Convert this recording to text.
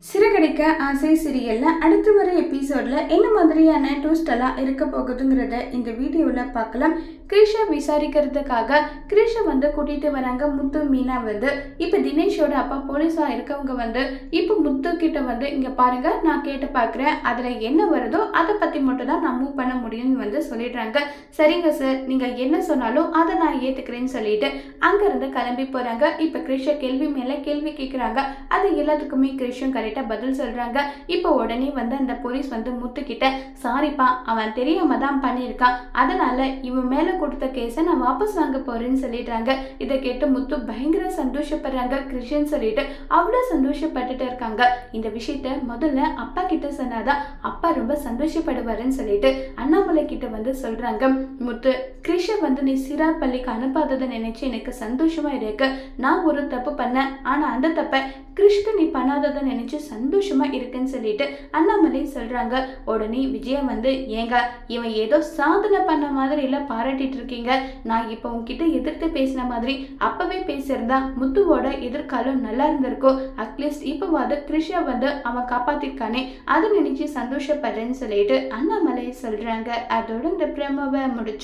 சிறகடிக்க ஆசை சீரியல்ல அடுத்து வர எபிசோட்ல என்ன மாதிரியான ட்விஸ்ட் எல்லாம் இருக்க போகுதுங்கிறத இந்த வீடியோவில் பார்க்கலாம். கிரிஷா விசாரிக்கிறதுக்காக கிரிஷா கூட்டிட்டு வராங்க. முத்து மீனா இப்போ தினேஷோட அப்பா போலீஸா இருக்கவங்க இப்போ முத்து கிட்ட இங்க பாருங்க, நான் கேட்டு பார்க்குறேன், அதுல என்ன வருதோ அதை பத்தி மட்டும் தான் நான் மூவ் பண்ண முடியும்னு சொல்லிடுறாங்க. சரிங்க சார், நீங்க என்ன சொன்னாலும் அதை நான் ஏத்துக்கிறேன்னு சொல்லிட்டு அங்கிருந்து கிளம்பி போறாங்க. இப்போ கிரிஷா கேள்வி மேல கேள்வி கேட்குறாங்க. அது எல்லாத்துக்குமே கிரிஷும் கரெக்டா பதில் சொல்றாங்க. இப்போ உடனே அந்த போலீஸ் முத்துக்கிட்ட, சாரிப்பா, அவன் தெரியாம தான் பண்ணியிருக்கான், அதனால இவன் மேல கொடுத்த கேஸை நான் வாபஸ் வாங்க போறேன்னு சொல்லிடுறாங்க. இதை கேட்டு முத்து பயங்கர சந்தோஷப்படுறாங்க. கிருஷ்ணன் சொல்லிட்டு அவ்வளவு சந்தோஷப்பட்டுட்டு இருக்காங்க. இந்த விஷயத்த முதல்ல அப்பா கிட்ட சொன்னாதான் அப்பா ரொம்ப சந்தோஷப்படுவாருன்னு சொல்லிட்டு அண்ணாமலை கிட்ட சொல்றாங்க. முத்து, கிருஷ்ண நீ சிறார் பள்ளிக்கு அனுப்பாததை நினைச்சு எனக்கு சந்தோஷமா இருக்கு. நான் ஒரு தப்பு பண்ணேன், ஆனா அந்த தப்பை கிருஷ்ண நீ பண்ணாததை நினைச்சு சந்தோஷமா இருக்குன்னு சொல்லிட்டு அண்ணாமலை சொல்றாங்க. உடனே விஜயா ஏங்க, இவன் ஏதோ சாதனை பண்ண மாதிரி இல்ல பாராட்டிட்டு இருக்கீங்க, நான் இப்ப உன்கிட்ட எதிர்த்து பேசின மாதிரி அப்பவே பேசியிருந்தா முத்துவோட எதிர்காலம் நல்லா இருந்திருக்கும். அட்லீஸ்ட் இப்பவாது கிருஷ்ணா அவன் காப்பாத்திருக்கானே, அதை நினைச்சு சந்தோஷப்படுறேன்னு சொல்லிட்டு அண்ணாமலை சொல்றாங்க. அதோட இந்த பிரமவை முடிச்சு